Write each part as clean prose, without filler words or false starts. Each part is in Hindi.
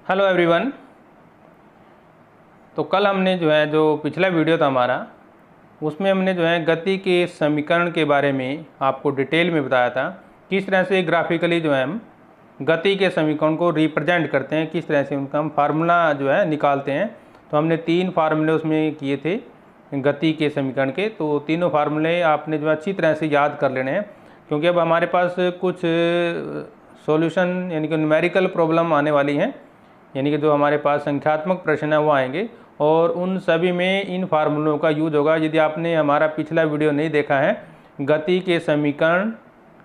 Hello everyone. तो कल हमने जो पिछला वीडियो था हमारा, उसमें हमने गति के समीकरण के बारे में आपको डिटेल में बताया था। किस तरह से ग्राफिकली हम गति के समीकरण को रिप्रेजेंट करते हैं, किस तरह से उनका हम फार्मूला निकालते हैं। तो हमने 3 फार्मूले उसमें किए थे गति के समीकरण के। तो तीनों फार्मूले आपने अच्छी तरह से याद कर लेने हैं, क्योंकि अब हमारे पास कुछ सॉल्यूशन यानी कि न्यूमेरिकल प्रॉब्लम आने वाली हैं, यानी कि जो हमारे पास संख्यात्मक प्रश्न है वो आएंगे और उन सभी में इन फार्मूलों का यूज होगा। यदि आपने हमारा पिछला वीडियो नहीं देखा है गति के समीकरण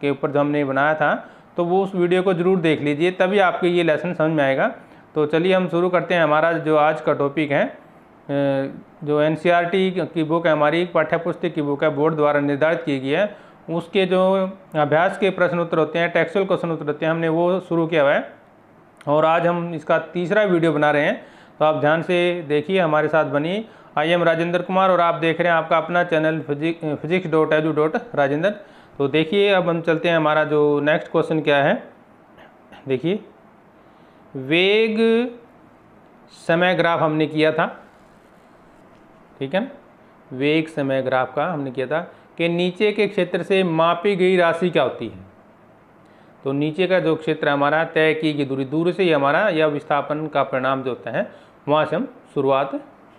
के ऊपर जो हमने बनाया था, तो वो उस वीडियो को ज़रूर देख लीजिए, तभी आपको ये लेसन समझ में आएगा। तो चलिए हम शुरू करते हैं। हमारा जो आज का टॉपिक है, जो एनसीईआरटी की बुक है, हमारी पाठ्यपुस्तक की बुक है, बोर्ड द्वारा निर्धारित की गई है, उसके जो अभ्यास के प्रश्न उत्तर होते हैं, टेक्सुअल क्वेश्चन उत्तर होते हैं, हमने वो शुरू किया हुआ है और आज हम इसका तीसरा वीडियो बना रहे हैं। तो आप ध्यान से देखिए, हमारे साथ बनिए। आई एम राजेंद्र कुमार और आप देख रहे हैं आपका अपना चैनल physics.edu.rajendra। तो देखिए, अब हम चलते हैं। हमारा जो नेक्स्ट क्वेश्चन क्या है, देखिए, वेग समय ग्राफ हमने किया था, ठीक है ना। वेग समय ग्राफ का हमने किया था कि नीचे के क्षेत्र से मापी गई राशि क्या होती है। तो नीचे का जो क्षेत्र हमारा तय की गई दूरी से ही हमारा यह विस्थापन का परिणाम जो होता है, वहाँ से हम शुरुआत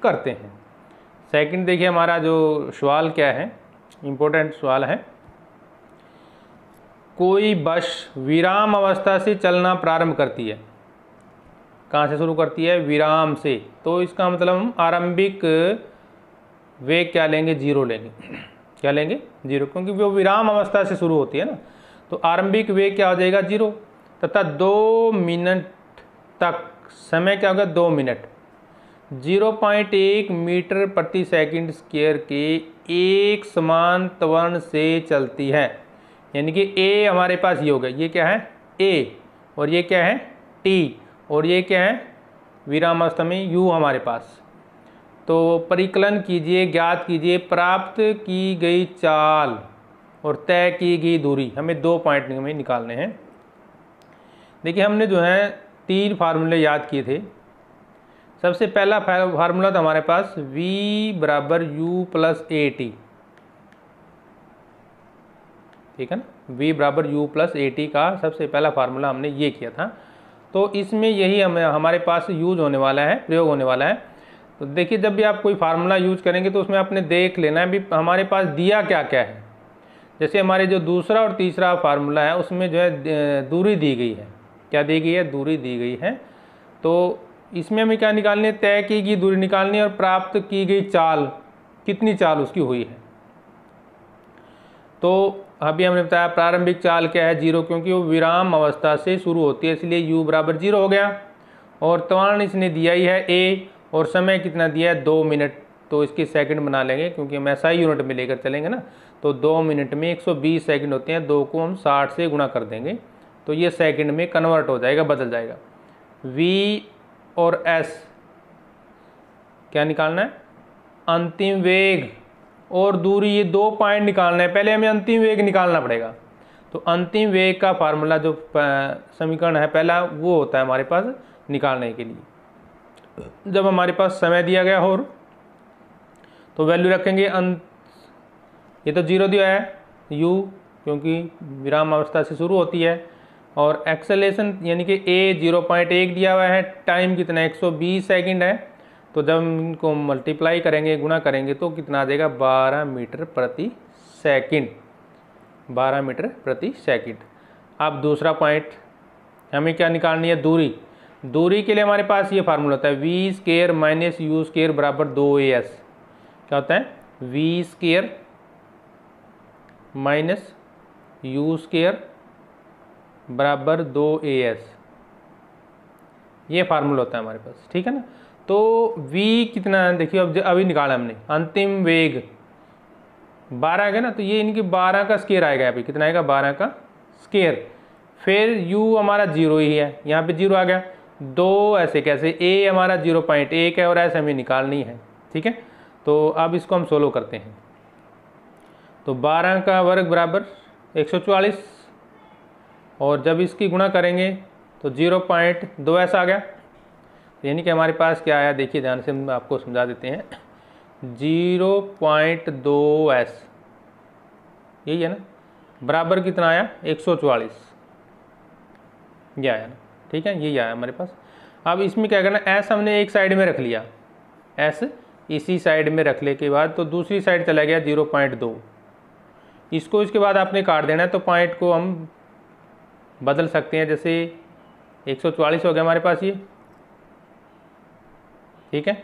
करते हैं। सेकंड देखिए, हमारा जो सवाल क्या है, इम्पोर्टेंट सवाल है। कोई बस विराम अवस्था से चलना प्रारंभ करती है। कहाँ से शुरू करती है? विराम से। तो इसका मतलब हम आरंभिक वेग क्या लेंगे? 0 लेंगे। क्या लेंगे? 0, क्योंकि वो विराम अवस्था से शुरू होती है ना। तो आरंभिक वेग क्या हो जाएगा? 0, तथा 2 मिनट तक समय क्या होगा? 2 मिनट। 0.1 मीटर प्रति सेकंड स्क्वायर के एक समान त्वरण से चलती है। यानी कि ए हमारे पास ये होगा, ये क्या है? ए, और ये क्या है? टी, और ये क्या है? विराम अवस्था में यू हमारे पास। तो परिकलन कीजिए, ज्ञात कीजिए प्राप्त की गई चाल और तय की गई दूरी। हमें 2 पॉइंट में निकालने हैं। देखिए, हमने 3 फार्मूले याद किए थे। सबसे पहला फार्मूला था हमारे पास v बराबर u प्लस ए टी, ठीक है ना। v बराबर u प्लस ए टी का सबसे पहला फार्मूला हमने ये किया था। तो इसमें यही हमारे पास यूज होने वाला है, प्रयोग होने वाला है। तो देखिए, जब भी आप कोई फार्मूला यूज करेंगे तो उसमें आपने देख लेना है भी हमारे पास दिया क्या क्या है। जैसे हमारे जो दूसरा और तीसरा फार्मूला है उसमें दूरी दी गई है। क्या दी गई है? दूरी दी गई है। तो इसमें हमें क्या निकालनी है? तय की गई दूरी निकालनी है और प्राप्त की गई चाल, कितनी चाल उसकी हुई है। तो अभी हमने बताया प्रारंभिक चाल क्या है? 0, क्योंकि वो विराम अवस्था से शुरू होती है, इसलिए u बराबर 0 हो गया। और त्वरण इसने दिया ही है a, और समय कितना दिया है? 2 मिनट। तो इसके सेकंड बना लेंगे, क्योंकि हम SI यूनिट में लेकर चलेंगे ना। तो 2 मिनट में 120 सेकंड होते हैं, 2 को हम 60 से गुणा कर देंगे तो ये सेकंड में कन्वर्ट हो जाएगा, बदल जाएगा। v और s क्या निकालना है? अंतिम वेग और दूरी, ये 2 पॉइंट निकालना है। पहले हमें अंतिम वेग निकालना पड़ेगा। तो अंतिम वेग का फार्मूला जो समीकरण है पहला, वो होता है हमारे पास निकालने के लिए, जब हमारे पास समय दिया गया हो तो वैल्यू रखेंगे ये तो 0 दिया है u, क्योंकि विराम अवस्था से शुरू होती है, और एक्सेलेरेशन यानी कि a 0.1 दिया हुआ है। टाइम कितना है? 120 सेकंड है। तो जब हम इनको मल्टीप्लाई करेंगे, गुणा करेंगे, तो कितना आ जाएगा? 12 मीटर प्रति सेकंड। 12 मीटर प्रति सेकंड। अब दूसरा पॉइंट, हमें क्या निकालनी है? दूरी। दूरी के लिए हमारे पास ये फार्मूला होता है v square minus you square बराबर 2as। क्या होता है? v square minus you square बराबर 2as, ये फार्मूला होता है हमारे पास, ठीक है ना। तो v कितना है? देखिए, अब अभी निकाला हमने अंतिम वेग 12 आ गया ना, तो ये इनकी 12 का स्क्वायर आएगा। अभी कितना आएगा? 12 का स्क्वायर। फिर u हमारा 0 ही है, यहाँ पे 0 आ गया। 2 ऐसे कैसे? a हमारा 0.1 है और s हमें निकालनी है, ठीक है। तो अब इसको हम सोल्व करते हैं। तो 12 का वर्ग बराबर 144, और जब इसकी गुणा करेंगे तो 0.2s आ गया। यानी कि हमारे पास क्या आया, देखिए ध्यान से हम आपको समझा देते हैं। 0.2s यही है ना, बराबर कितना आया 144, ये आया ना, ठीक है, यही आया हमारे पास। अब इसमें क्या करना, एस हमने एक साइड में रख लिया, एस इसी साइड में रखने के बाद तो दूसरी साइड चला गया 0.2, इसको इसके बाद आपने काट देना है। तो पॉइंट को हम बदल सकते हैं, जैसे 144 हो गया हमारे पास ये, ठीक है,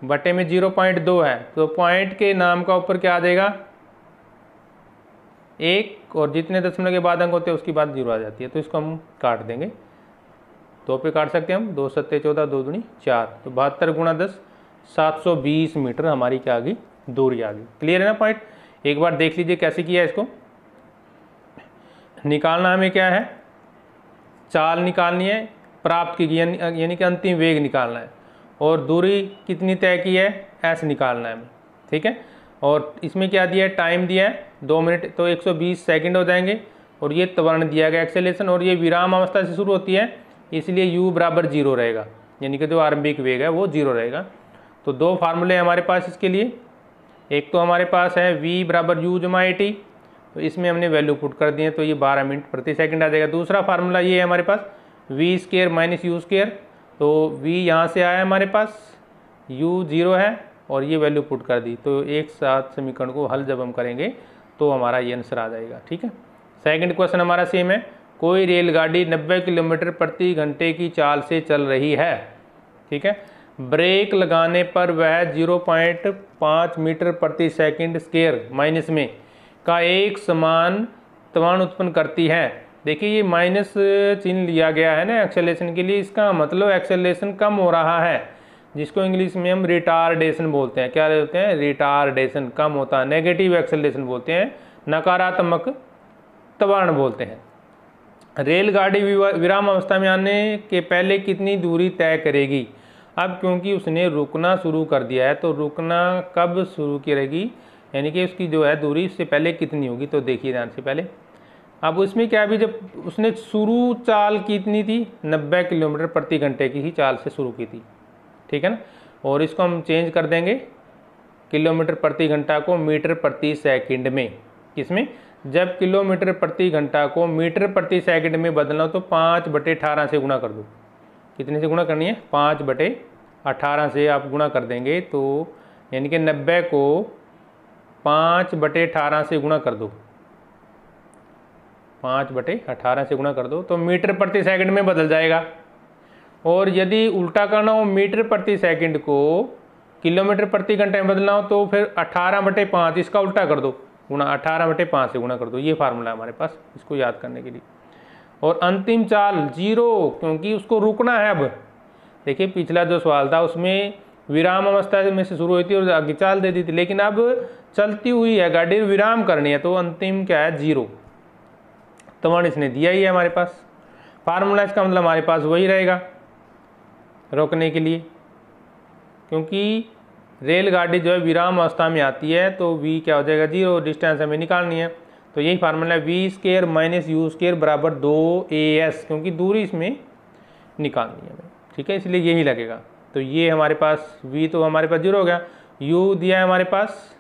बटे में 0.2 है, तो पॉइंट के नाम का ऊपर क्या आ जाएगा 1, और जितने दशमलव के बाद अंक होते हैं उसकी बात 0 आ जाती है। तो इसको हम काट देंगे, 2 पे काट सकते हैं हम, 2 सत्ते 14, 2 दूनी 4, तो 72 गुणा 10 720 मीटर हमारी क्या आ गई, दूरी आ गई। क्लियर है ना पॉइंट। एक बार देख लीजिए कैसे किया है। इसको निकालना हमें क्या है, चाल निकालनी है, प्राप्त की यानी कि अंतिम वेग निकालना है, और दूरी कितनी तय की है एस निकालना है हमें, ठीक है। और इसमें क्या दिया है, टाइम दिया है 2 मिनट, तो 120 सेकंड हो जाएंगे। और ये त्वरण दिया गया एक्सेलरेशन, और ये विराम अवस्था से शुरू होती है, इसलिए u बराबर 0 रहेगा, यानी कि जो आरंभिक वेग है वो 0 रहेगा। तो 2 फार्मूले हमारे पास इसके लिए, एक तो हमारे पास है v बराबर u जमा AT, तो इसमें हमने वैल्यू पुट कर दिए, तो ये 12 मिनट प्रति सेकंड आ जाएगा। दूसरा फार्मूला ये है हमारे पास v square minus u square, तो v यहाँ से आया हमारे पास, u 0 है और ये वैल्यू पुट कर दी, तो एक साथ समीकरण को हल जब हम करेंगे तो हमारा ये आंसर आ जाएगा, ठीक है। सेकंड क्वेश्चन हमारा सेम है, कोई रेलगाड़ी 90 किलोमीटर प्रति घंटे की चाल से चल रही है, ठीक है, ब्रेक लगाने पर वह 0.5 मीटर प्रति सेकंड स्क्वायर माइनस में का एक समान त्वरण उत्पन्न करती है। देखिए ये माइनस चिन्ह लिया गया है ना एक्सेलरेशन के लिए, इसका मतलब एक्सेलरेशन कम हो रहा है, जिसको इंग्लिश में हम रिटार्डेशन बोलते हैं। क्या बोलते हैं, रिटार्डेशन, कम होता है, नेगेटिव एक्सेलरेशन बोलते हैं, नकारात्मक त्वरण बोलते हैं। रेलगाड़ी विराम अवस्था में आने के पहले कितनी दूरी तय करेगी। अब क्योंकि उसने रुकना शुरू कर दिया है, तो रुकना कब शुरू करेगी, यानी कि उसकी जो है दूरी उससे पहले कितनी होगी। तो देखिए ध्यान से पहले, अब उसमें क्या भी, जब उसने शुरू चाल कितनी थी 90 किलोमीटर प्रति घंटे की ही चाल से शुरू की थी, ठीक है ना। और इसको हम चेंज कर देंगे किलोमीटर प्रति घंटा को मीटर प्रति सेकंड में, किसमें, जब किलोमीटर प्रति घंटा को मीटर प्रति सेकंड में बदलना हो तो 5/18 से गुणा कर दो। कितने से गुणा करनी है, 5/18 से आप गुणा कर देंगे, तो यानी कि 90 को 5/18 से गुणा कर दो, 5/18 से गुणा कर दो, तो मीटर प्रति सेकंड में बदल जाएगा। और यदि उल्टा करना हो, मीटर प्रति सेकंड को किलोमीटर प्रति घंटे में बदलना हो, तो फिर 18/5 इसका उल्टा कर दो, गुणा 18/5 से गुणा कर दो। ये फार्मूला है हमारे पास, इसको याद करने के लिए। और अंतिम चाल 0, क्योंकि उसको रुकना है। अब देखिए पिछला जो सवाल था उसमें विराम अवस्था में से शुरू हुई थी और आगे चाल दे दी थी, लेकिन अब चलती हुई है गाड़ी, विराम करनी है, तो अंतिम क्या है 0, त्वरण इसने दिया ही है हमारे पास। फार्मूला इसका मतलब हमारे पास वही रहेगा रोकने के लिए, क्योंकि रेलगाड़ी जो है विराम अवस्था में आती है, तो v क्या हो जाएगा 0, डिस्टेंस हमें निकालनी है। तो यही फार्मूला है, v square minus u square बराबर 2as, क्योंकि दूरी इसमें निकालनी है हमें, ठीक है, इसलिए यही लगेगा। तो ये हमारे पास v तो हमारे पास 0 हो गया, u दिया है हमारे पास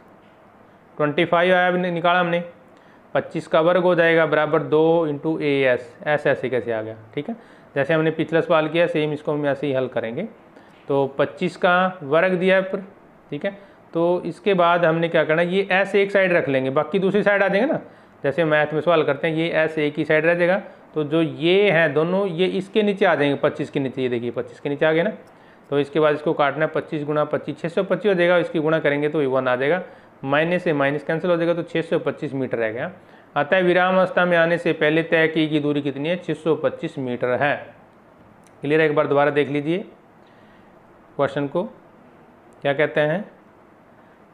25 आया, निकाला हमने, 25 का वर्ग हो जाएगा बराबर 2 × as, ऐसे कैसे आ गया, ठीक है। जैसे हमने पिछला सवाल किया सेम इसको हम ऐसे ही हल करेंगे। तो 25 का वर्ग दिया है पर, ठीक है। तो इसके बाद हमने क्या करना है, ये s एक साइड रख लेंगे, बाकी दूसरी साइड आ जाएंगे ना, जैसे मैथ में सवाल करते हैं, ये s एक ही साइड रह जाएगा, तो जो ये हैं दोनों ये इसके नीचे आ जाएंगे, 25 के नीचे, ये देखिए 25 के नीचे आ गए ना। तो इसके बाद इसको काटना है, 25 गुणा 25 625 हो जाएगा, इसकी गुणा करेंगे तो 1 आ जाएगा, माइनस से माइनस कैंसिल हो जाएगा, तो 625 मीटर रह गया। अतः विराम अवस्था में आने से पहले तय की गई दूरी कितनी है, 625 मीटर है। क्लियर है, एक बार दोबारा देख लीजिए क्वेश्चन को, क्या कहते हैं।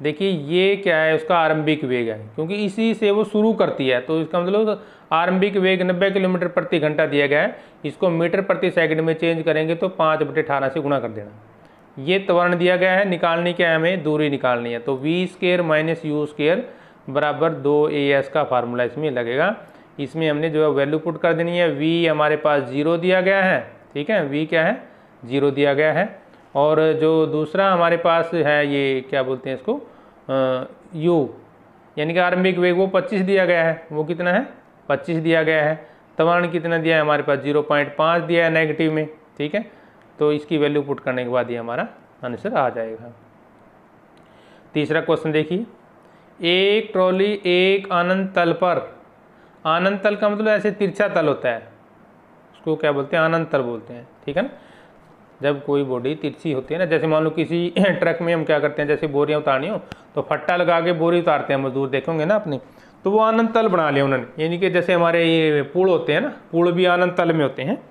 देखिए ये क्या है, उसका आरंभिक वेग है, क्योंकि इसी से वो शुरू करती है, तो इसका मतलब आरंभिक वेग 90 किलोमीटर प्रति घंटा दिया गया है, इसको मीटर प्रति सेकंड में चेंज करेंगे तो 5/18 से गुणा कर देना। ये त्वरण दिया गया है, निकालनी क्या है, हमें दूरी निकालनी है, तो v square minus u square बराबर 2as का फार्मूला इसमें लगेगा। इसमें हमने जो है वैल्यू पुट कर देनी है, v हमारे पास 0 दिया गया है, ठीक है, v क्या है 0 दिया गया है, और जो दूसरा हमारे पास है ये क्या बोलते हैं इसको u, यानी कि आरंभिक वेग वो 25 दिया गया है। वो कितना है? 25 दिया गया है। त्वरण कितना दिया है हमारे पास? 0.5 दिया है नेगेटिव में। ठीक है, तो इसकी वैल्यू पुट करने के बाद ये हमारा आंसर आ जाएगा। तीसरा क्वेश्चन देखिए, एक ट्रॉली एक अनंत तल पर, अनंत तल का मतलब ऐसे तिरछा तल होता है, उसको क्या बोलते हैं? अनंत तल बोलते हैं। ठीक है ना, जब कोई बॉडी तिरछी होती है ना, जैसे मान लो किसी ट्रक में हम क्या करते हैं, जैसे बोरियां उतारनी हो तो फट्टा लगा के बोरी उतारते हैं मजदूर, देखोगे ना अपनी, तो वो अनंत तल बना लिया उन्होंने। यानी कि जैसे हमारे ये पुल होते हैं ना, पुल भी अनंत तल में होते हैं।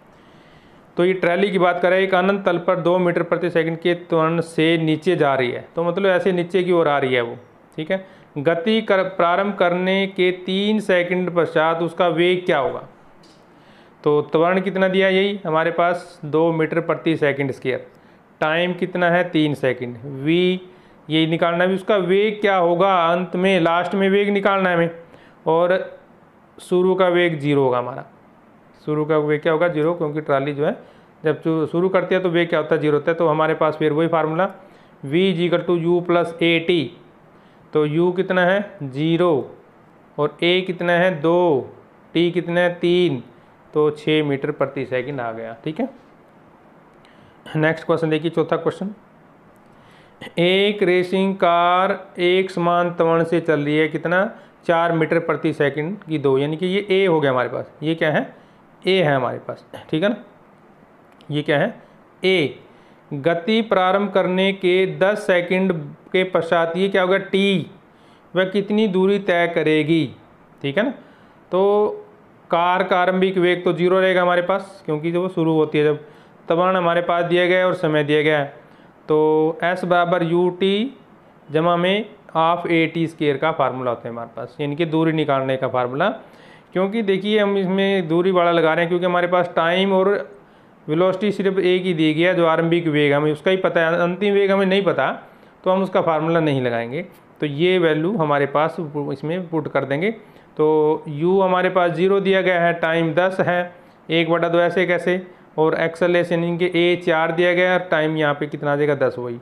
तो ये ट्रैली की बात करें, एक अनंत तल पर 2 मीटर प्रति सेकंड के त्वरण से नीचे जा रही है, तो मतलब ऐसे नीचे की ओर आ रही है वो। ठीक है, गति प्रारंभ करने के 3 सेकंड पश्चात उसका वेग क्या होगा? तो त्वरण कितना दिया? यही हमारे पास 2 मीटर प्रति सेकंड स्क्वायर। टाइम कितना है? 3 सेकंड। v ये निकालना है, उसका वेग क्या होगा अंत में, लास्ट में वेग निकालना है हमें। और शुरू का वेग 0 होगा हमारा। शुरू का वेग क्या होगा? 0, क्योंकि ट्राली जो है जब शुरू करती है तो वेग क्या होता है? 0 होता है। तो हमारे पास फिर वही फार्मूला v = u + at। तो u कितना है? 0 और a कितना है? 2, t कितना है? 3, तो 6 मीटर प्रति सेकंड आ गया। ठीक है, नेक्स्ट क्वेश्चन देखिए, चौथा क्वेश्चन। एक रेसिंग कार एक समान त्वरण से चल रही है, कितना? 4 मीटर प्रति सेकंड की 2, यानी कि ये a हो गया हमारे पास। ये क्या है? a है हमारे पास। ठीक है ना, ये क्या है? a। गति प्रारंभ करने के 10 सेकंड के पश्चात ये क्या होगा? t, वह कितनी दूरी तय करेगी? ठीक है ना, तो कार का आरंभिक वेग तो 0 रहेगा हमारे पास, क्योंकि जब वो शुरू होती है, जब त्वरण हमारे पास दिया गया है और समय दिया गया है। तो s = ut जमा में हाफ at² का फार्मूला होता है हमारे पास, यानी कि दूरी निकालने का फार्मूला। क्योंकि देखिए हम इसमें दूरी बड़ा लगा रहे हैं, क्योंकि हमारे पास टाइम और वेलोसिटी सिर्फ एक ही दी गई है, जो आरंभिक वेग हमें उसका ही पता है, अंतिम वेग हमें नहीं पता, तो हम उसका फार्मूला नहीं लगाएंगे। तो ये वैल्यू हमारे पास इसमें पुट कर देंगे। तो u हमारे पास 0 दिया गया है, टाइम 10 है, 1/2 ऐसे कैसे, और एक्सेलरेशन इनके a 4 दिया गया है, टाइम यहाँ पे कितना आ जाएगा? 10 वही।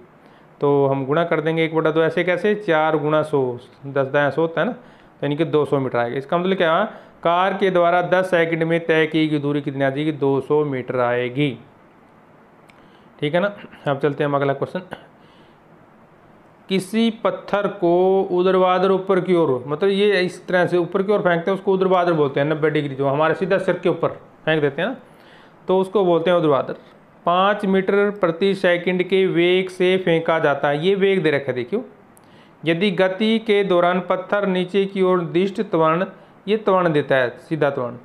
तो हम गुणा कर देंगे 1/2 ऐसे कैसे, 4 × 100, 10 × 100 होता है ना, तो यानी कि 200 मीटर आएगा। इसका मतलब क्या है? कार के द्वारा 10 सेकंड में तय की गई दूरी कितनी आ जाएगी? 200 मीटर आएगी। ठीक है ना, अब चलते हैं हम अगला क्वेश्चन। किसी पत्थर को ऊर्ध्वाधर ऊपर की ओर, मतलब ये इस तरह से ऊपर की ओर फेंकते हैं, उसको ऊर्ध्वाधर बोलते हैं। 90 डिग्री जो हमारे सीधा सिर के ऊपर फेंक देते हैं ना, तो उसको बोलते हैं ऊर्ध्वाधर। 5 मीटर प्रति सेकंड के वेग से फेंका जाता है। ये वेग दे रखा है, देखियो। यदि गति के दौरान पत्थर नीचे की ओर दिष्ट त्वरण, ये त्वरण देता है, सीधा त्वरण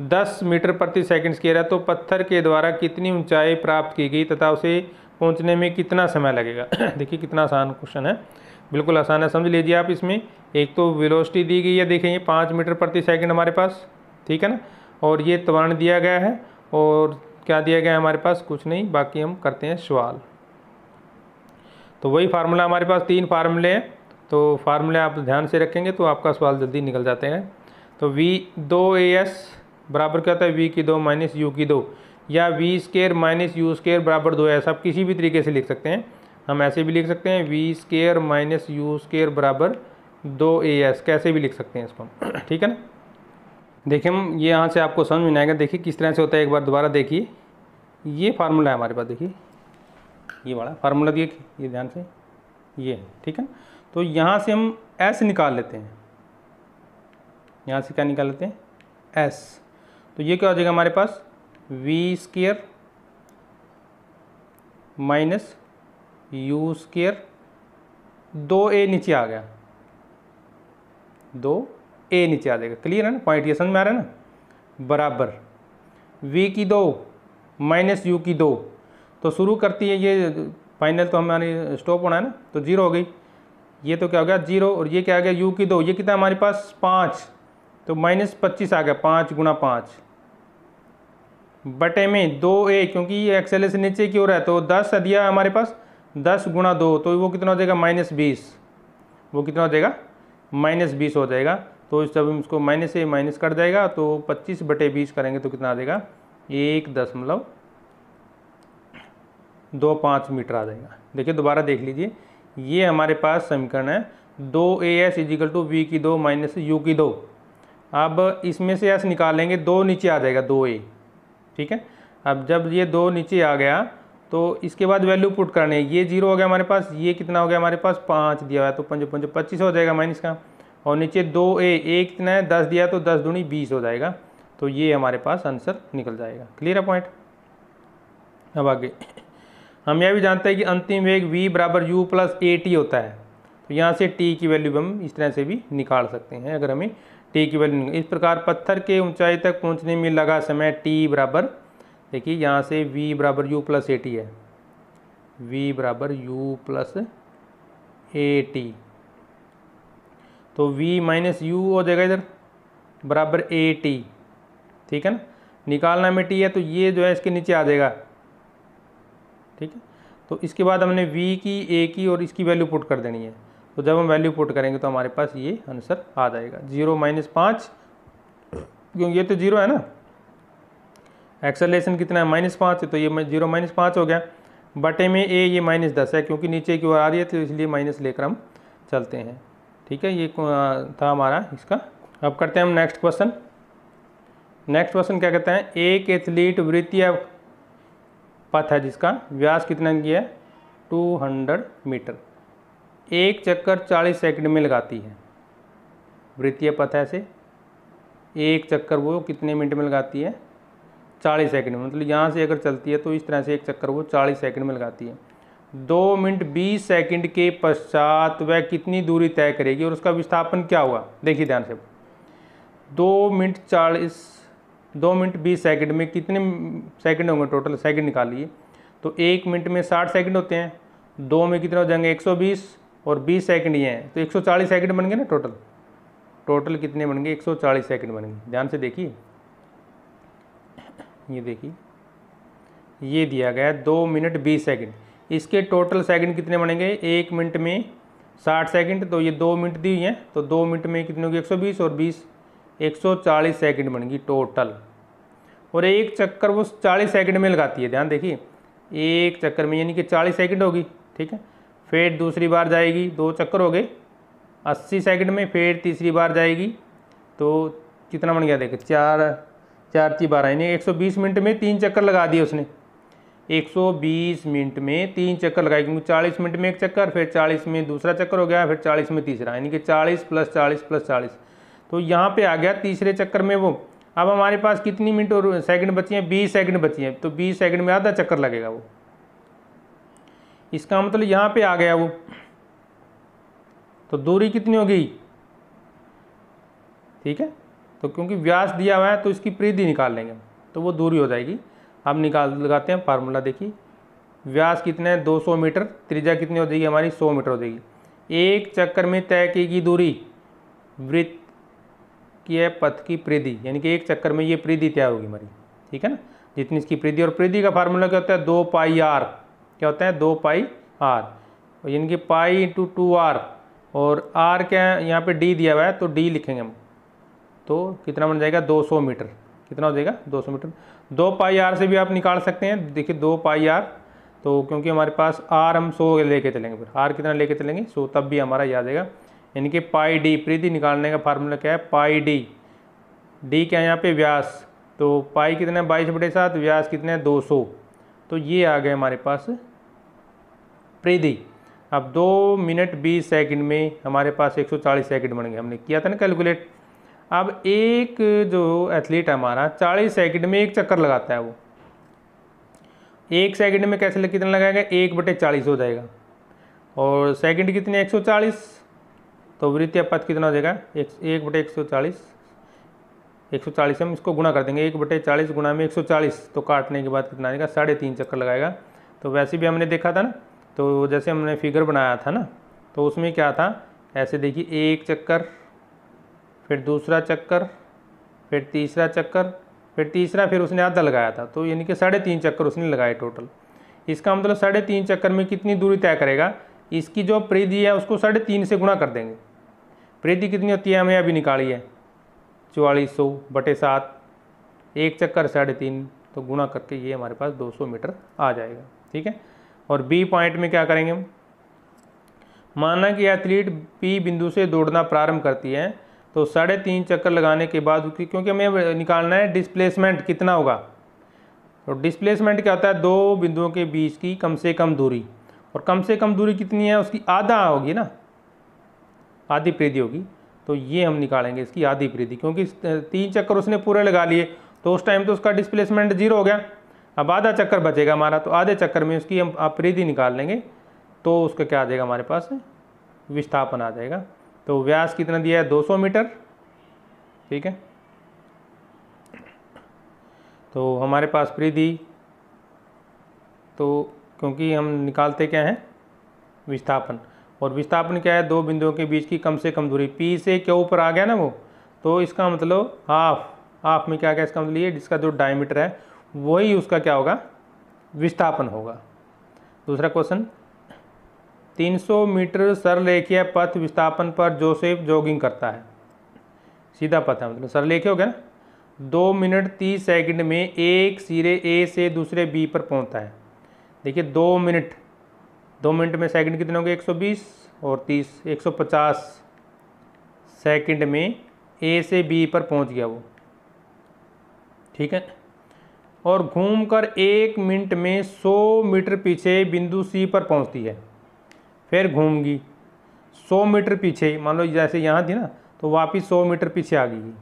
10 मीटर प्रति सेकंड स्क्वायर है, तो पत्थर के द्वारा कितनी ऊंचाई प्राप्त की गई तथा उसे पहुंचने में कितना समय लगेगा? देखिए कितना आसान क्वेश्चन है, बिल्कुल आसान है, समझ लीजिए आप। इसमें एक तो वेलोसिटी दी गई है, देखें ये 5 मीटर प्रति सेकंड हमारे पास, ठीक है ना, और ये त्वरण दिया गया है, और क्या दिया गया है हमारे पास? कुछ नहीं, बाकी हम करते हैं सवाल। तो वही फार्मूला हमारे पास 3 फार्मूले हैं, तो फार्मूले आप ध्यान से रखेंगे तो आपका सवाल जल्दी निकल जाते हैं। तो v2as बराबर क्या होता है? v की 2 माइनस u की 2, या v² - u² बराबर 2s। आप किसी भी तरीके से लिख सकते हैं, हम ऐसे भी लिख सकते हैं v² - u² बराबर 2as, कैसे भी लिख सकते हैं इसको, ठीक है ना। देखिए हम ये यहाँ से आपको समझ में आएगा। देखिए किस तरह से होता है, एक बार दोबारा देखिए। ये फार्मूला है हमारे पास, देखिए ये वाला फार्मूला देखिए, ये ध्यान से, ये ठीक है ना। तो यहाँ से हम s निकाल लेते हैं, यहाँ से क्या निकाल लेते हैं? s। तो ये क्या हो जाएगा हमारे पास? v² माइनस u², 2a नीचे आ गया, 2a नीचे आ जाएगा। क्लियर है ना, पॉइंट ये समझ में आ रहा है ना। बराबर v की 2 माइनस u की 2, तो शुरू करती है ये फाइनल, तो हमारी स्टॉप होना है ना, तो 0 हो गई। ये तो क्या हो गया? 0, और ये क्या आ गया? u की 2, ये कितना हमारे पास? 5, तो -25 आ गया। 5 × 5 बटे में 2a, क्योंकि ये एक्सेल से नीचे की ओर है, तो 10 दिया हमारे पास, 10 × 2, तो वो कितना हो जाएगा? -20। वो कितना हो जाएगा? -20 हो जाएगा। तो जब हम इसको माइनस से माइनस कट जाएगा, तो 25/20 करेंगे तो कितना आ जाएगा? 1.2 25 मीटर आ जाएगा। देखिए दोबारा देख लीजिए, ये हमारे पास समीकरण है 2AS = V की 2 - U की 2। अब इसमें से S निकालेंगे, 2 नीचे आ जाएगा 2A, ठीक है। अब जब ये 2 नीचे आ गया तो इसके बाद वैल्यू पुट करनी है। ये 0 हो गया हमारे पास, ये कितना हो गया हमारे पास 5 दिया हुआ है, तो 5 5 25 हो जाएगा माइनस का। और नीचे 2A कितना है 10 दिया, तो 10 दूनी 20 हो जाएगा। तो ये हमारे पास आंसर निकल जाएगा। क्लियर है पॉइंट। अब आगे हम यह भी जानते हैं कि अंतिम वेग V = U + AT होता है। तो यहाँ से T की वैल्यू हम इस तरह से भी निकाल सकते हैं, अगर हमें T की वैल्यू। इस प्रकार पत्थर के ऊंचाई तक पहुँचने में लगा समय T बराबर, देखिए यहाँ से V = U + AT है, V = U + AT, तो V - U हो जाएगा इधर बराबर AT, ठीक है ना। निकालना में T है तो ये जो है इसके नीचे आ जाएगा, ठीक है। तो इसके बाद हमने V की, A की और इसकी वैल्यू पुट कर देनी है। तो जब हम वैल्यू पुट करेंगे तो हमारे पास ये आंसर आ जाएगा 0 - 5, क्योंकि ये तो 0 है ना, एक्सेलरेशन कितना है -5, तो ये 0 - 5 हो गया। बटे में A ये -10 है, क्योंकि नीचे की ओर आ रही है तो इसलिए माइनस लेकर हम चलते हैं, ठीक है। ये था हमारा इसका। अब करते हैं हम नेक्स्ट क्वेश्चन। नेक्स्ट क्वेश्चन क्या कहते हैं, एक एथलीट वृत्तीय पथ है जिसका व्यास कितना किया है 200 मीटर, एक चक्कर 40 सेकंड में लगाती है। वृत्तीय पथ है से एक चक्कर वो कितने मिनट में लगाती है 40 सेकंड में, मतलब यहाँ से अगर चलती है तो इस तरह से एक चक्कर वो 40 सेकंड में लगाती है। 2 मिनट 20 सेकंड के पश्चात वह कितनी दूरी तय करेगी और उसका विस्थापन क्या हुआ। देखिए ध्यान से, 2 मिनट 20 सेकंड में कितने सेकंड होंगे टोटल, सेकंड निकालिए। तो 1 मिनट में 60 सेकंड होते हैं, 2 में कितने हो जाएंगे 120 और 20 सेकंड ये हैं, तो 140 सेकंड बन गए ना टोटल कितने बन गए 140 सेकंड बन गए। ध्यान से देखिए, ये देखिए ये दिया गया है 2 मिनट 20 सेकंड, इसके टोटल सेकंड कितने बनेंगे 1 मिनट में 60 सेकंड, तो ये 2 मिनट दी हुई हैं, तो 2 मिनट में कितने होगी 120 और 20 140 सेकंड बनेगी टोटल। और एक चक्कर वो 40 सेकंड में लगाती है, ध्यान देखिए एक चक्कर में, यानी कि 40 सेकंड होगी, ठीक है। फिर दूसरी बार जाएगी, 2 चक्कर हो गए 80 सेकंड में, फिर तीसरी बार जाएगी तो कितना बन गया देखिए 4 × 12 यानी 120 मिनट में 3 चक्कर लगा दिए उसने। 120 मिनट में 3 चक्कर लगाए, क्योंकि 40 मिनट में एक चक्कर, फिर 40 में दूसरा चक्कर हो गया, फिर 40 में तीसरा, यानी कि 40 + 40 + 40, तो यहाँ पे आ गया तीसरे चक्कर में वो। अब हमारे पास कितनी मिनट और सेकंड बची हैं 20 सेकंड बची हैं, तो 20 सेकंड में आधा चक्कर लगेगा वो, इसका मतलब यहाँ पे आ गया वो। तो दूरी कितनी होगी, ठीक है। तो क्योंकि व्यास दिया हुआ है तो इसकी परिधि निकाल लेंगे, तो वो दूरी हो जाएगी। अब लगाते हैं फार्मूला, देखिए व्यास कितना है 200 मीटर, त्रिज्या कितनी हो जाएगी हमारी 100 मीटर हो जाएगी। एक चक्कर में तय की गई दूरी वृत्तीय पथ की परिधि, यानी कि एक चक्कर में ये परिधि तय होगी हमारी, ठीक है ना, जितनी इसकी परिधि। और परिधि का फार्मूला क्या होता है 2πr, क्या होता है 2πr, यानी कि पाई × 2r, और r क्या है यहाँ पे d दिया हुआ है तो d लिखेंगे हम, तो कितना बन जाएगा 200 मीटर, कितना हो जाएगा 200 मीटर। 2πr से भी आप निकाल सकते हैं, देखिए 2πr, तो क्योंकि हमारे पास r हम 100 लेके चलेंगे, फिर r कितना लेके चलेंगे 100, तब भी हमारा याद आएगा। यानी कि πd, परिधि निकालने का फार्मूला क्या है πd, d क्या है यहाँ पे व्यास, तो पाई कितना है 22/7, व्यास कितना है 200, तो ये आ गए हमारे पास परिधि। अब 2 मिनट 20 सेकंड में हमारे पास 140 सेकंड बन गए, हमने किया था ना कैलकुलेट। अब एक जो एथलीट है हमारा 40 सेकंड में एक चक्कर लगाता है, वो एक सेकंड में कैसे कितना लगाएगा 1/40 हो जाएगा, और सेकंड कितने 140, तो वृत्तीय पथ कितना हो जाएगा 1/140, 140 हम इसको गुणा कर देंगे, 1/40 गुणा में 140, तो काटने के बाद कितना आएगा 3.5 चक्कर लगाएगा। तो वैसे भी हमने देखा था ना, तो जैसे हमने फिगर बनाया था ना, तो उसमें क्या था ऐसे देखिए, एक चक्कर, फिर दूसरा चक्कर, फिर तीसरा चक्कर, फिर तीसरा, फिर उसने आधा लगाया था, तो यानी कि 3.5 चक्कर उसने लगाए टोटल। इसका मतलब 3.5 चक्कर में कितनी दूरी तय करेगा, इसकी जो परिधि है उसको 3.5 से गुणा कर देंगे। परिधि कितनी होती है हमें अभी निकाली है 4400/7, एक चक्कर 3.5, तो गुणा करके ये हमारे पास 200 मीटर आ जाएगा, ठीक है। और बी पॉइंट में क्या करेंगे हम, माना कि एथलीट पी बिंदु से दौड़ना प्रारंभ करती है तो 3.5 चक्कर लगाने के बाद क्योंकि हमें निकालना है डिस्प्लेसमेंट कितना होगा, तो डिस्प्लेसमेंट क्या होता है, दो बिंदुओं के बीच की कम से कम दूरी, और कम से कम दूरी कितनी है उसकी आधा होगी ना, आधी परिधि होगी। तो ये हम निकालेंगे इसकी आधी परिधि, क्योंकि 3 चक्कर उसने पूरे लगा लिए तो उस टाइम तो उसका डिस्प्लेसमेंट 0 हो गया। अब आधा चक्कर बचेगा हमारा, तो आधे चक्कर में उसकी हम परिधि निकाल लेंगे तो उसका क्या आ जाएगा हमारे पास, विस्थापन आ जाएगा। तो व्यास कितना दिया है, 200 मीटर। ठीक है, तो हमारे पास परिधि, तो क्योंकि हम निकालते क्या हैं, विस्थापन, और विस्थापन क्या है, दो बिंदुओं के बीच की कम से कम दूरी। पी से क्या ऊपर आ गया ना वो, तो इसका मतलब हाफ में क्या गया, इसका मतलब ये जिसका जो डायमीटर है वही उसका क्या होगा, विस्थापन होगा। दूसरा क्वेश्चन, 300 मीटर सरलेखीय पथ विस्थापन पर जोसेफ जॉगिंग करता है। सीधा पथ है, मतलब सरलेखीय हो गया ना। 2 मिनट 30 सेकंड में एक सिरे ए से दूसरे बी पर पहुंचता है। देखिए 2 मिनट में सेकंड कितने होंगे, 120 और 30, 150 सेकंड में ए से बी पर पहुंच गया वो। ठीक है, और घूमकर 1 मिनट में 100 मीटर पीछे बिंदु सी पर पहुंचती है। फिर घूमगी 100 मीटर पीछे, मान लो जैसे यहाँ थी ना, तो वापिस 100 मीटर पीछे आ गई।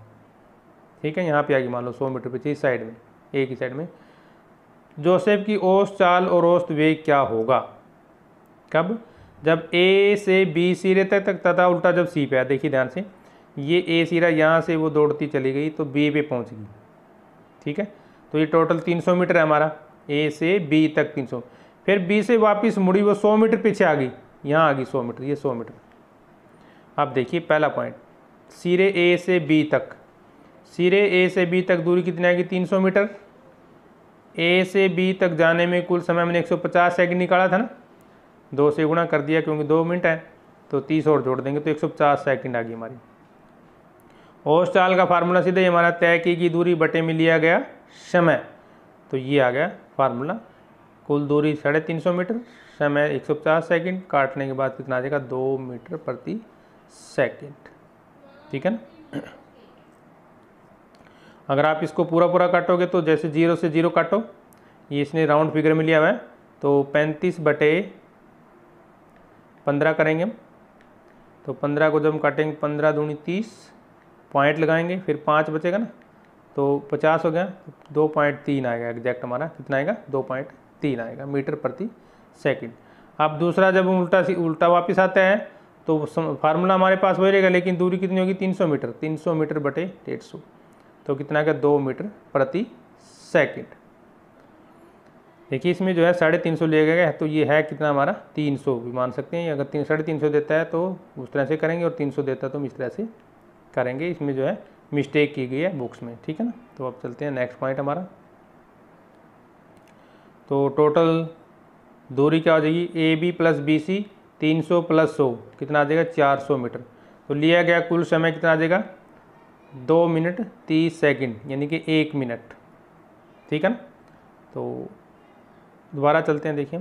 ठीक है, यहाँ पे आ गई मान लो 100 मीटर पीछे, इस साइड में, एक ही साइड में। जोसेफ की औसत चाल और औसत वेग क्या होगा, कब, जब ए से बी सिरे तक तथा उल्टा जब सी पे आया। देखिए ध्यान से, ये ए सिरा यहाँ से वो दौड़ती चली गई तो बी पे पहुँच गई। ठीक है, तो ये टोटल 300 मीटर है हमारा, ए से बी तक 300। फिर बी से वापस मुड़ी, वो 100 मीटर पीछे आ गई, यहाँ आ गई 100 मीटर, ये 100 मीटर। अब देखिए पहला पॉइंट, सिरे ए से बी तक, सिरे ए से बी तक दूरी कितनी आएगी, 300 मीटर। ए से बी तक जाने में कुल समय मैंने 150 सेकंड निकाला था ना, 2 से गुणा कर दिया क्योंकि 2 मिनट है, तो 30 और जोड़ देंगे तो 150 सेकंड आ गई हमारी। औसत चाल का फार्मूला सीधे ही हमारा तय की गई दूरी बटे में लिया गया समय, तो ये आ गया फार्मूला। कुल दूरी 350 मीटर, समय 150 सेकंड, काटने के बाद कितना आ जाएगा, 2 मीटर प्रति सेकंड। ठीक है ना। अगर आप इसको पूरा काटोगे तो जैसे 0 से 0 काटो, ये इसने राउंड फिगर में लिया हुआ है, तो 35 बटे 15 करेंगे हम। तो 15 को जब हम काटेंगे, 15 दूनी 30, पॉइंट लगाएंगे, फिर 5 बचेगा ना, तो 50 हो गया, 2.3 आएगा एग्जैक्ट हमारा, कितना आएगा, 2.3 आएगा मीटर प्रति सेकंड। अब दूसरा जब हम उल्टा वापस आते हैं तो फार्मूला हमारे पास वही रहेगा, लेकिन दूरी कितनी होगी, 300 मीटर, 300 मीटर बटे 150, तो कितना आएगा, 2 मीटर प्रति सेकंड। देखिए इसमें जो है 350 लिया गया है, तो ये है कितना हमारा, 300 भी मान सकते हैं। अगर 350 देता है तो उस तरह से करेंगे, और 300 देता है तो हम इस तरह से करेंगे। इसमें जो है मिस्टेक की गई है बुक्स में। ठीक है ना, तो अब चलते हैं नेक्स्ट पॉइंट हमारा। तो टोटल दूरी क्या हो जाएगी, A B plus B C, 300 plus 100 कितना आ जाएगा, 400 मीटर। तो लिया गया कुल समय कितना आ जाएगा, 2 मिनट 30 सेकंड, यानी कि 1 मिनट। ठीक है ना, तो दोबारा चलते हैं, देखिए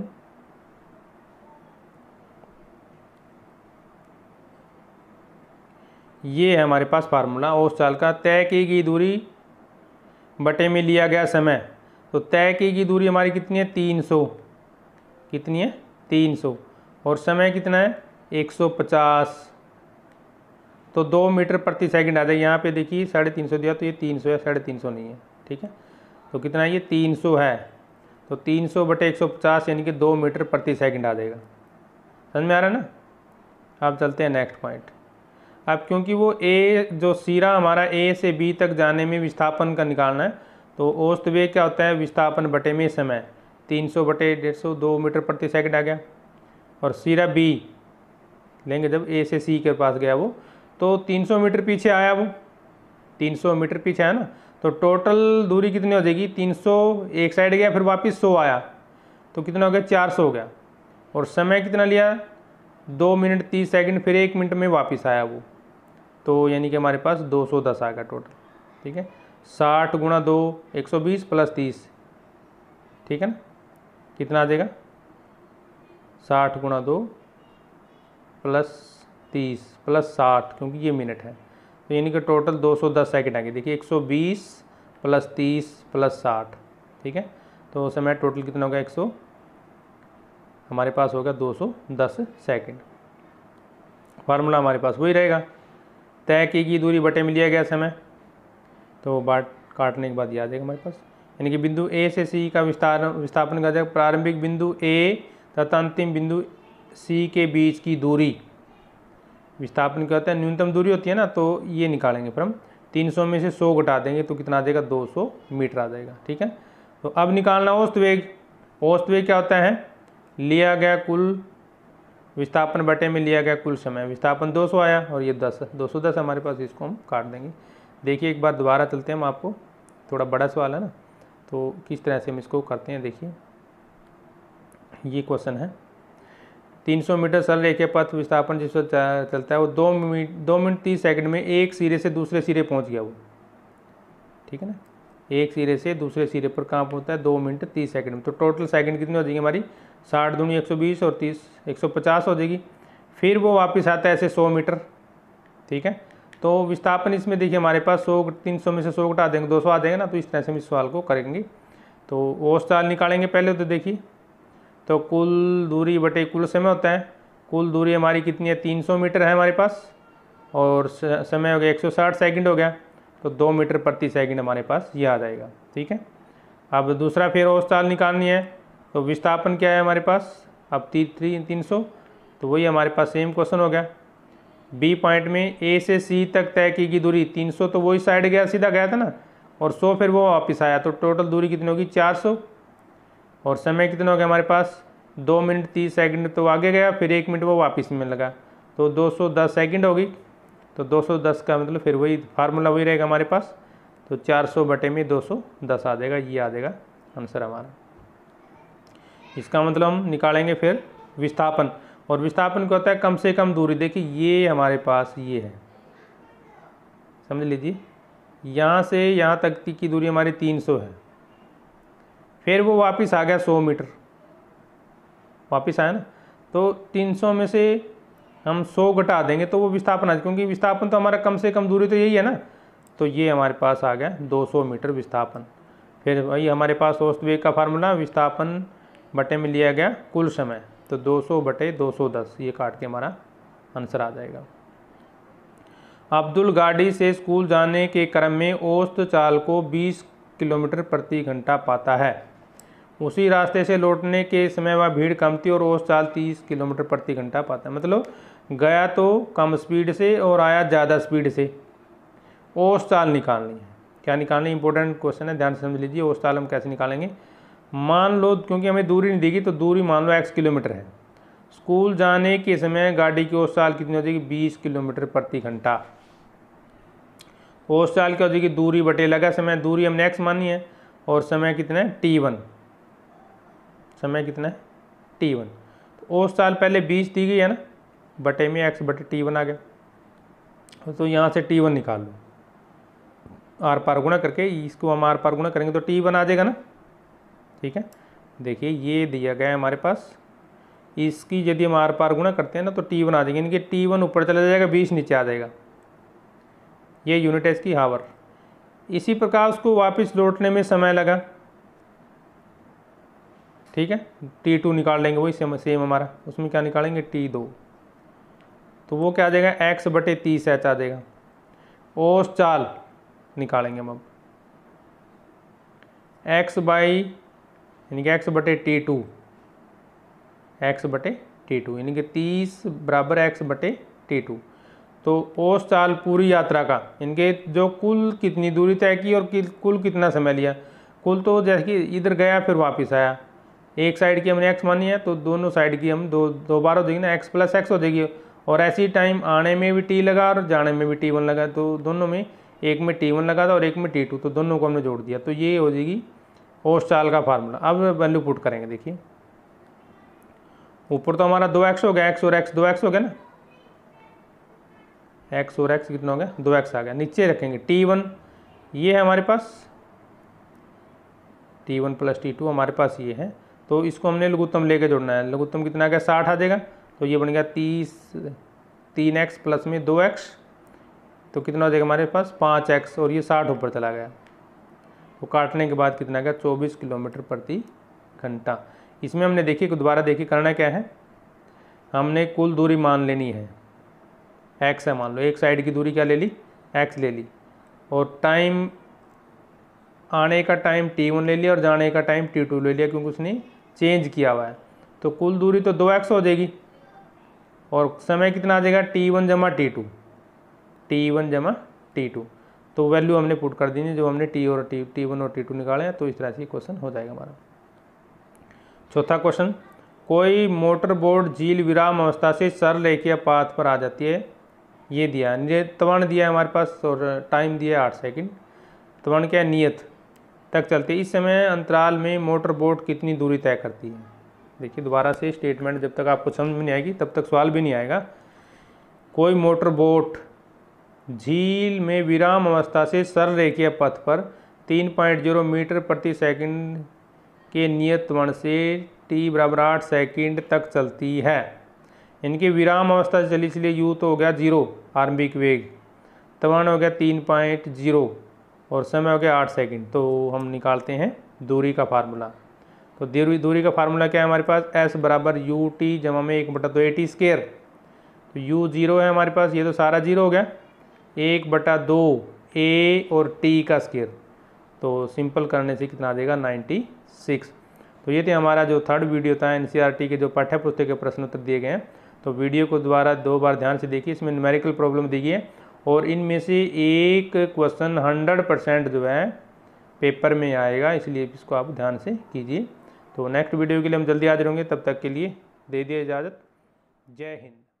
ये है हमारे पास फार्मूला औसत चाल का। तय की गई दूरी बटे में लिया गया समय, तो तय की गई दूरी हमारी कितनी है, 300, कितनी है, 300, और समय कितना है, 150, तो 2 मीटर प्रति सेकंड आ जाएगा। यहाँ पे देखिए 350 दिया, तो ये 300 है, 350 नहीं है। ठीक है, तो कितना है, ये 300 है, तो 300 बटे 150 यानी कि 2 मीटर प्रति सेकंड आ जाएगा। समझ में आ रहा है ना। अब चलते हैं नेक्स्ट पॉइंट। अब क्योंकि वो ए जो सिरा हमारा ए से बी तक जाने में विस्थापन का निकालना है, तो औसत वेग क्या होता है, विस्थापन बटे में समय, 300 बटे 150, 2 मीटर प्रति सेकंड आ गया। और सिरा बी लेंगे जब ए से सी के पास गया वो, तो 300 मीटर पीछे आया वो, 300 मीटर पीछे आया ना, तो टोटल दूरी कितनी हो जाएगी, 300 एक साइड गया, फिर वापस 100 आया, तो कितना हो गया, 400 हो गया। और समय कितना लिया, 2 मिनट 30 सेकंड, फिर 1 मिनट में वापस आया वो, तो यानी कि हमारे पास 210 आ गया टोटल। ठीक है, 60 गुणा 2 120 प्लस 30, ठीक है ना, कितना आ जाएगा, 60 गुणा 2 प्लस 30 प्लस 60, क्योंकि ये मिनट है, तो यानी कि टोटल 210 सेकंड आएगी। देखिए 120 प्लस 30 प्लस 60, ठीक है, तो समय टोटल कितना होगा 100, हमारे पास होगा 210 सेकंड। फार्मूला हमारे पास वही रहेगा, तय की गई दूरी बटे में लिया गया समय, तो बाट काटने के बाद याद आएगा हमारे पास, यानी कि बिंदु ए से सी का विस्थापन का जाएगा प्रारंभिक बिंदु ए तथा अंतिम बिंदु सी के बीच की दूरी। विस्थापन क्या होता है, न्यूनतम दूरी होती है ना, तो ये निकालेंगे फिर हम 300 में से 100 घटा देंगे तो कितना आ जाएगा 200 मीटर आ जाएगा, ठीक है। तो अब निकालना औसत वेग। औसत वेग क्या होता है, लिया गया कुल विस्थापन बटे में लिया गया कुल समय। विस्थापन 200 आया और ये 10, 210 हमारे पास, इसको हम काट देंगे। देखिए एक बार दोबारा चलते हैं, हम आपको थोड़ा बड़ा सवाल है ना, तो किस तरह से हम इसको करते हैं। देखिए ये क्वेश्चन है, 300 मीटर सरल रेखीय पथ विस्थापन जिस पर चलता है वो 2 मिनट 30 सेकंड में एक सिरे से दूसरे सिरे पहुंच गया वो, ठीक है ना, एक सिरे से दूसरे सिरे पर कहाँ पहुंचता है 2 मिनट 30 सेकंड में। तो टोटल सेकंड कितनी हो जाएगी हमारी, 60 दूनी 120 और 30 150 हो जाएगी। फिर वो वापस आता है ऐसे 100 मीटर, ठीक है। तो विस्थापन इसमें देखिए हमारे पास 100, 300 में से 100 घटा देंगे 200 आ जाएगा ना, तो इस तरह से हम इस सवाल को करेंगे। तो औसत काल निकालेंगे पहले, तो देखिए तो कुल दूरी बटे कुल समय होता है। कुल दूरी हमारी कितनी है, 300 मीटर है हमारे पास, और समय हो गया 160 सेकंड हो गया, तो 2 मीटर प्रति सेकंड हमारे पास ये आ जाएगा, ठीक है। अब दूसरा फिर औसत काल निकालनी है, तो विस्थापन क्या है हमारे पास, अब 300, तो वही हमारे पास सेम क्वेश्चन हो गया। बी पॉइंट में ए से सी तक तय की गई दूरी 300, तो वही साइड गया, सीधा गया था ना, और 100 फिर वो वापस आया, तो टोटल दूरी कितनी होगी 400, और समय कितना हो गया हमारे पास 2 मिनट 30 सेकंड, तो आगे गया, फिर 1 मिनट वो वापस में लगा, तो 210 सेकंड होगी। तो 210 का मतलब फिर वही फार्मूला वही रहेगा हमारे पास, तो 400 बटे में 210 आ जाएगा, ये आ जाएगा आंसर हमारा। इसका मतलब हम निकालेंगे फिर विस्थापन, और विस्थापन क्या होता है, कम से कम दूरी। देखिए ये हमारे पास ये है, समझ लीजिए, यहाँ से यहाँ तक की दूरी हमारी 300 है, फिर वो वापस आ गया 100 मीटर, वापस आया ना, तो 300 में से हम 100 घटा देंगे तो वो विस्थापन आ जाए, क्योंकि विस्थापन तो हमारा कम से कम दूरी तो यही है ना, तो ये हमारे पास आ गया 200 मीटर विस्थापन। फिर वही हमारे पास औसत वेग का फार्मूला, विस्थापन बटे में लिया गया कुल समय, तो 200 बटे 210, ये काट के हमारा आंसर आ जाएगा। अब्दुल गाड़ी से स्कूल जाने के क्रम में औसत चाल को 20 किलोमीटर प्रति घंटा पाता है। उसी रास्ते से लौटने के समय वह भीड़ कम थी और औसत चाल 30 किलोमीटर प्रति घंटा पाता है। मतलब गया तो कम स्पीड से और आया ज़्यादा स्पीड से। औसत चाल निकालनी है, क्या निकालनी, इंपॉर्टेंट क्वेश्चन है, ध्यान से समझ लीजिए। औसत चाल हम कैसे निकालेंगे, मान लो, क्योंकि हमें दूरी नहीं देगी, तो दूरी मान लो x किलोमीटर है। स्कूल जाने के समय गाड़ी की औसत चाल कितनी हो जाएगी, 20 किलोमीटर प्रति घंटा। औसत चाल क्या हो जाएगी, दूरी बटे लगा समय, दूरी हमने x मानी है, और समय कितना है t1, समय कितना है t1। तो औसत चाल पहले 20 दी गई है ना, बटे में x बटे t1 आ गया, तो यहाँ से t1 निकाल लो, आर पार गुणा करके, इसको हम आर पार गुणा करेंगे तो t1 आ जाएगा ना, ठीक है। देखिए ये दिया गया है हमारे पास, इसकी यदि हम आर पार गुणा करते हैं ना तो t1 आ जाएंगे, यानी कि t1 ऊपर चला जाएगा, 20 नीचे आ जाएगा, ये यूनिट है इसकी हावर। इसी प्रकार उसको वापस लौटने में समय लगा, ठीक है, t2 निकाल लेंगे, वही सेम हमारा, उसमें क्या निकालेंगे t2, तो वो क्या आ जाएगा x बटे 30 h आ जाएगा। औसत चाल निकालेंगे हम अब, x बाई यानी कि x बटे t2, x बटे t2 यानी कि 30 बराबर x बटे t2। तो औसत चाल पूरी यात्रा का, इनके जो कुल कितनी दूरी तय की और कुल कितना समय लिया, कुल तो जैसे कि इधर गया फिर वापस आया, एक साइड की हमने x मानी है, तो दोनों साइड की हम दो बार हो जाएगी ना, x प्लस x हो जाएगी, और ऐसी टाइम आने में भी t लगा और जाने में भी t1 लगा, तो दोनों में एक में t1 लगा था और एक में t2, तो दोनों को हमने जोड़ दिया, तो ये हो जाएगी औसत चाल का फार्मूला। अब वैल्यू पुट करेंगे, देखिए ऊपर तो हमारा 2x हो गया, x और x 2x हो गया ना, x और x कितना हो गया 2x आ गया। नीचे रखेंगे t1, ये है हमारे पास t1 प्लस t2 हमारे पास ये है, तो इसको हमने लघुत्तम लेके जोड़ना है। लघुत्तम कितना आ गया 60 आ जाएगा, तो ये बन गया 3x प्लस में 2x, तो कितना हो जाएगा हमारे पास 5x, और ये 60 ऊपर चला गया। तो काटने के बाद कितना गया 24 किलोमीटर प्रति घंटा। इसमें हमने देखिए दोबारा देखिए करना क्या है, हमने कुल दूरी मान लेनी है, x है मान लो, एक साइड की दूरी क्या ले ली x ले ली, और टाइम आने का टाइम t1 ले लिया और जाने का टाइम t2 ले लिया, क्योंकि उसने चेंज किया हुआ है। तो कुल दूरी तो 2x हो जाएगी, और समय कितना आ जाएगा t1 जमा t2, t1 जमा t2। तो वैल्यू हमने पुट कर दी है जो हमने t1 और t2 निकाले हैं। तो इस तरह से क्वेश्चन हो जाएगा हमारा। चौथा क्वेश्चन, कोई मोटर बोट झील विराम अवस्था से सरल रेखीय पाथ पर आ जाती है, ये दिया है, त्वरण दिया है हमारे पास और टाइम दिया है 8 सेकंड। त्वरण क्या है नियत तक चलती है। इस समय अंतराल में मोटर बोट कितनी दूरी तय करती है। देखिए दोबारा से स्टेटमेंट, जब तक आपको समझ में नहीं आएगी तब तक सवाल भी नहीं आएगा। कोई मोटर बोट झील में विराम अवस्था से सरल रेखीय पथ पर 3.0 मीटर प्रति सेकंड के नियत त्वरण से t बराबर 8 सेकंड तक चलती है। इनकी विराम अवस्था से चली, इसलिए u तो हो गया 0 आरंभिक वेग, त्वरण हो गया 3.0 और समय हो गया 8 सेकंड। तो हम निकालते हैं दूरी का फार्मूला। तो दूरी का फार्मूला क्या है हमारे पास, s बराबर यू टी जमा में 1/2 AT स्क्वायर। तो u 0 है हमारे पास, ये तो सारा 0 हो गया, 1/2 a और t का स्क्वायर। तो सिंपल करने से कितना आ जाएगा 96। तो ये थे हमारा जो थर्ड वीडियो था NCERT के जो पाठ्य पुस्तक के प्रश्न उत्तर दिए गए हैं। तो वीडियो को दोबारा 2 बार ध्यान से देखिए, इसमें न्यूमेरिकल प्रॉब्लम दी गई है और इनमें से एक क्वेश्चन 100% जो है पेपर में आएगा, इसलिए इसको आप ध्यान से कीजिए। तो नेक्स्ट वीडियो के लिए हम जल्दी हाजिर होंगे, तब तक के लिए दे दिए इजाज़त। जय हिंद।